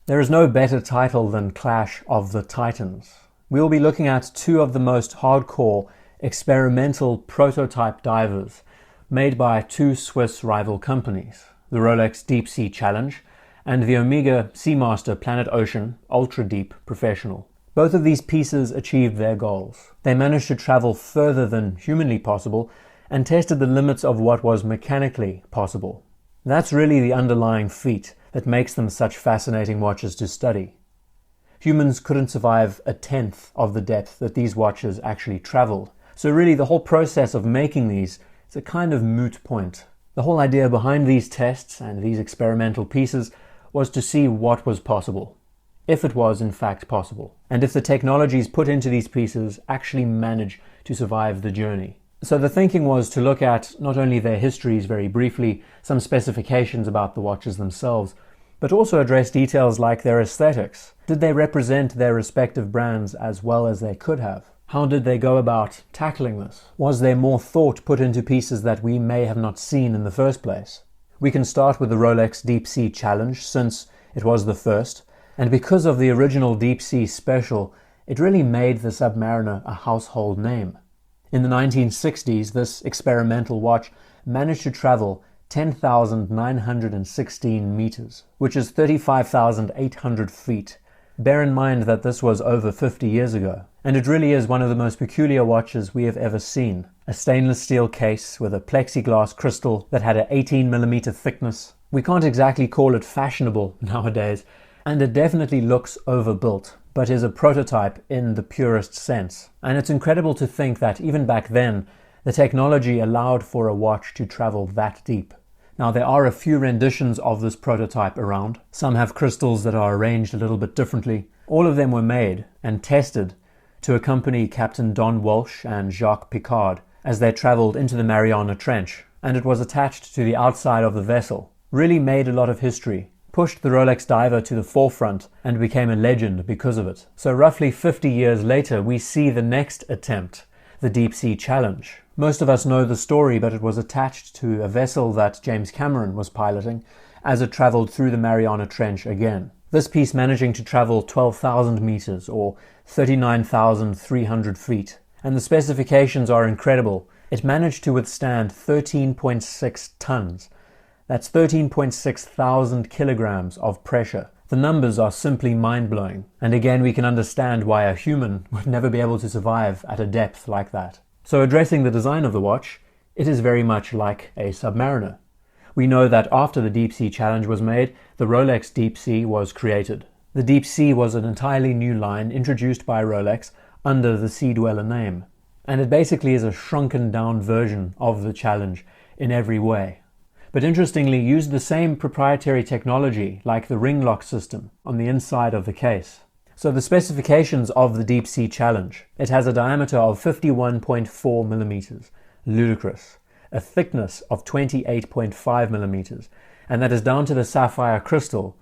There is no better title than Clash of the Titans. We will be looking at two of the most hardcore experimental prototype divers made by two Swiss rival companies, the Rolex Deepsea Challenge and the Omega Seamaster Planet Ocean Ultra Deep Professional. Both of these pieces achieved their goals. They managed to travel further than humanly possible and tested the limits of what was mechanically possible. That's really the underlying feat that makes them such fascinating watches to study. Humans couldn't survive a tenth of the depth that these watches actually traveled. So really the whole process of making these is a kind of moot point. The whole idea behind these tests and these experimental pieces was to see what was possible, if it was in fact possible, and if the technologies put into these pieces actually manage to survive the journey. So the thinking was to look at not only their histories very briefly, some specifications about the watches themselves, but also address details like their aesthetics. Did they represent their respective brands as well as they could have? How did they go about tackling this? Was there more thought put into pieces that we may have not seen in the first place? We can start with the Rolex Deepsea Challenge, since it was the first, and because of the original Deepsea Special, it really made the Submariner a household name. In the 1960s, this experimental watch managed to travel 10,916 meters, which is 35,800 feet. Bear in mind that this was over 50 years ago, and it really is one of the most peculiar watches we have ever seen. A stainless steel case with a plexiglass crystal that had an 18mm thickness. We can't exactly call it fashionable nowadays, and it definitely looks overbuilt, but is a prototype in the purest sense. And it's incredible to think that even back then, the technology allowed for a watch to travel that deep. Now there are a few renditions of this prototype around. Some have crystals that are arranged a little bit differently. All of them were made and tested to accompany Captain Don Walsh and Jacques Piccard as they traveled into the Mariana Trench, and it was attached to the outside of the vessel. Really made a lot of history, pushed the Rolex diver to the forefront, and became a legend because of it. So roughly 50 years later, we see the next attempt, the Deepsea Challenge. Most of us know the story, but it was attached to a vessel that James Cameron was piloting as it traveled through the Mariana Trench again. This piece managing to travel 12,000 meters or 39,300 feet. And the specifications are incredible. It managed to withstand 13.6 tons. That's 13.6 thousand kilograms of pressure. The numbers are simply mind-blowing. And again, we can understand why a human would never be able to survive at a depth like that. So addressing the design of the watch, it is very much like a Submariner. We know that after the Deepsea Challenge was made, the Rolex Deepsea was created. The Deepsea was an entirely new line introduced by Rolex under the Sea Dweller name. And it basically is a shrunken down version of the Challenge in every way. But interestingly used the same proprietary technology like the ring lock system on the inside of the case. So the specifications of the Deepsea Challenge, it has a diameter of 51.4 millimeters, ludicrous, a thickness of 28.5 millimeters, and that is down to the sapphire crystal,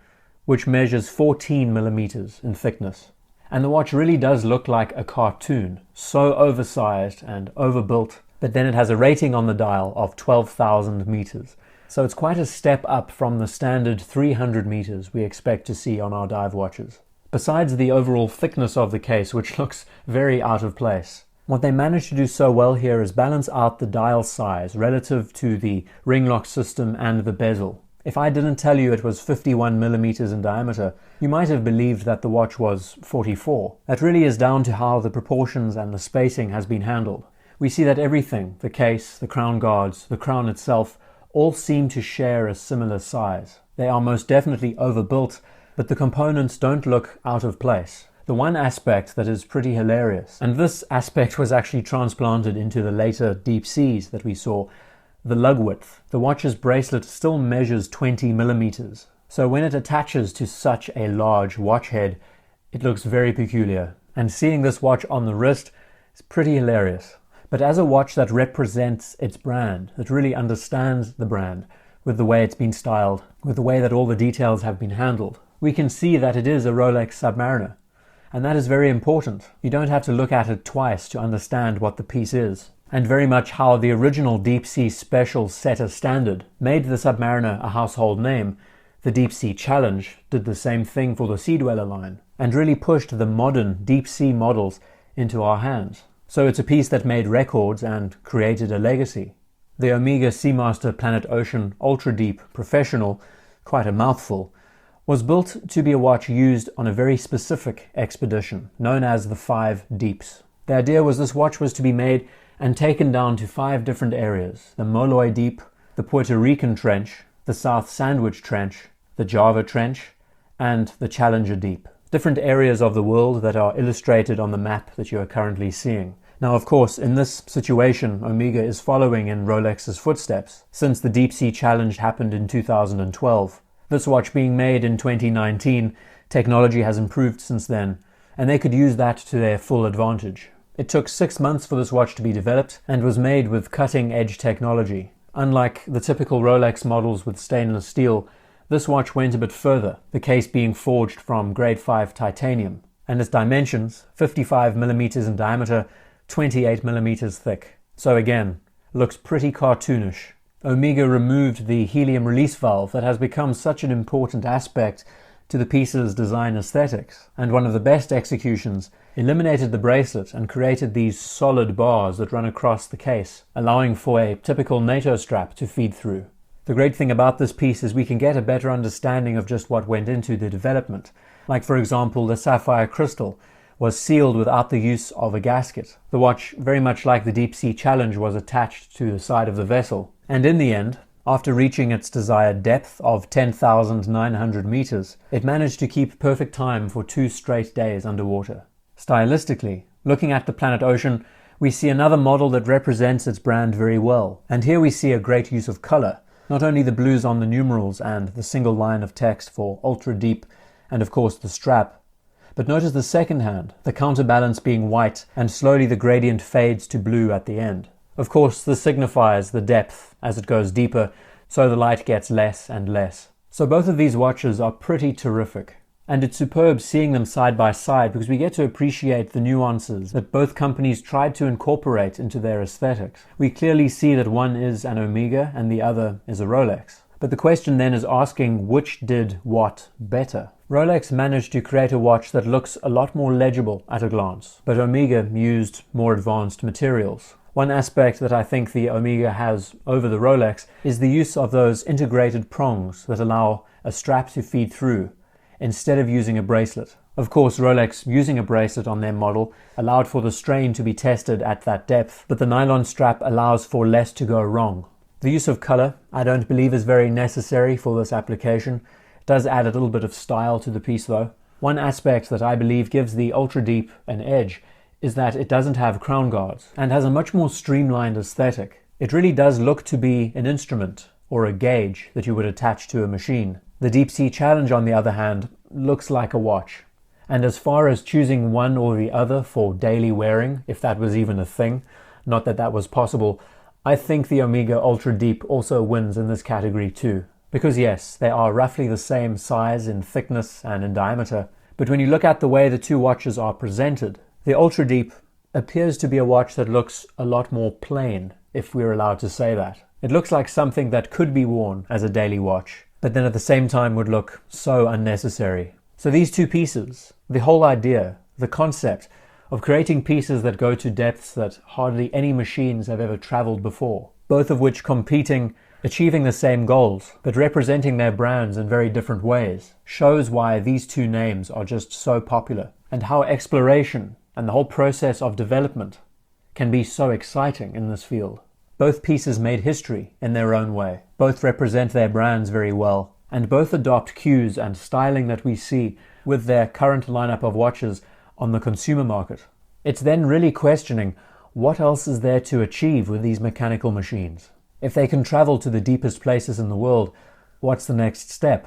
which measures 14 millimeters in thickness. And the watch really does look like a cartoon, so oversized and overbuilt, but then it has a rating on the dial of 12,000 meters. So it's quite a step up from the standard 300 meters we expect to see on our dive watches. Besides the overall thickness of the case, which looks very out of place, what they managed to do so well here is balance out the dial size relative to the ring lock system and the bezel. If I didn't tell you it was 51 millimeters in diameter, you might have believed that the watch was 44. That really is down to how the proportions and the spacing has been handled. We see that everything, the case, the crown guards, the crown itself, all seem to share a similar size. They are most definitely overbuilt, but the components don't look out of place. The one aspect that is pretty hilarious, and this aspect was actually transplanted into the later Deepseas that we saw, the lug width. The watch's bracelet still measures 20 millimeters. So when it attaches to such a large watch head, it looks very peculiar. And seeing this watch on the wrist is pretty hilarious. But as a watch that represents its brand, that really understands the brand, with the way it's been styled, with the way that all the details have been handled, we can see that it is a Rolex Submariner. And that is very important. You don't have to look at it twice to understand what the piece is. And very much how the original Deepsea Special set a standard, made the Submariner a household name, The Deepsea Challenge did the same thing for the Sea Dweller line, and really pushed the modern deep-sea models into our hands. So it's a piece that made records and created a legacy. The Omega Seamaster Planet Ocean Ultra Deep Professional, quite a mouthful, was built to be a watch used on a very specific expedition, known as the 5 Deeps. The idea was this watch was to be made and taken down to 5 different areas: the Moloi Deep, the Puerto Rican Trench, the South Sandwich Trench, the Java Trench, and the Challenger Deep. Different areas of the world that are illustrated on the map that you are currently seeing. Now, of course, in this situation, Omega is following in Rolex's footsteps, since the Deepsea Challenge happened in 2012. This watch being made in 2019, technology has improved since then, and they could use that to their full advantage. It took 6 months for this watch to be developed and was made with cutting-edge technology. Unlike the typical Rolex models with stainless steel, this watch went a bit further, the case being forged from grade 5 titanium, and its dimensions, 55mm in diameter, 28mm thick. So again, looks pretty cartoonish. Omega removed the helium release valve that has become such an important aspect to the piece's design aesthetics, and one of the best executions, eliminated the bracelet and created these solid bars that run across the case, allowing for a typical NATO strap to feed through. The great thing about this piece is we can get a better understanding of just what went into the development. Like, for example, the sapphire crystal was sealed without the use of a gasket. The watch, very much like the Deepsea Challenge, was attached to the side of the vessel. And in the end, after reaching its desired depth of 10,900 meters, it managed to keep perfect time for 2 straight days underwater. Stylistically, looking at the Planet Ocean, we see another model that represents its brand very well. And here we see a great use of color. Not only the blues on the numerals and the single line of text for ultra deep, and of course the strap, but notice the second hand, the counterbalance being white, and slowly the gradient fades to blue at the end. Of course, this signifies the depth as it goes deeper, so the light gets less and less. So both of these watches are pretty terrific. And it's superb seeing them side by side because we get to appreciate the nuances that both companies tried to incorporate into their aesthetics. We clearly see that one is an Omega and the other is a Rolex. But the question then is asking which did what better. Rolex managed to create a watch that looks a lot more legible at a glance, but Omega used more advanced materials. One aspect that I think the Omega has over the Rolex is the use of those integrated prongs that allow a strap to feed through, instead of using a bracelet. Of course, Rolex using a bracelet on their model allowed for the strain to be tested at that depth, but the nylon strap allows for less to go wrong. The use of color, I don't believe, is very necessary for this application. It does add a little bit of style to the piece though. One aspect that I believe gives the Ultra Deep an edge is that it doesn't have crown guards and has a much more streamlined aesthetic. It really does look to be an instrument or a gauge that you would attach to a machine. The Deepsea Challenge, on the other hand, looks like a watch. And as far as choosing one or the other for daily wearing, if that was even a thing, not that that was possible, I think the Omega Ultra Deep also wins in this category too. Because yes, they are roughly the same size in thickness and in diameter, but when you look at the way the two watches are presented, the Ultra Deep appears to be a watch that looks a lot more plain, if we're allowed to say that. It looks like something that could be worn as a daily watch, but then at the same time would look so unnecessary. So these two pieces, the whole idea, the concept of creating pieces that go to depths that hardly any machines have ever traveled before, both of which competing, achieving the same goals, but representing their brands in very different ways, shows why these two names are just so popular, and how exploration and the whole process of development can be so exciting in this field. Both pieces made history in their own way. Both represent their brands very well, and both adopt cues and styling that we see with their current lineup of watches on the consumer market. It's then really questioning what else is there to achieve with these mechanical machines. If they can travel to the deepest places in the world, what's the next step?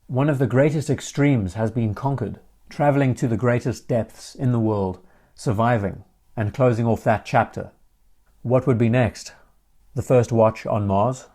One of the greatest extremes has been conquered, traveling to the greatest depths in the world, surviving, and closing off that chapter. What would be next? The first watch on Mars?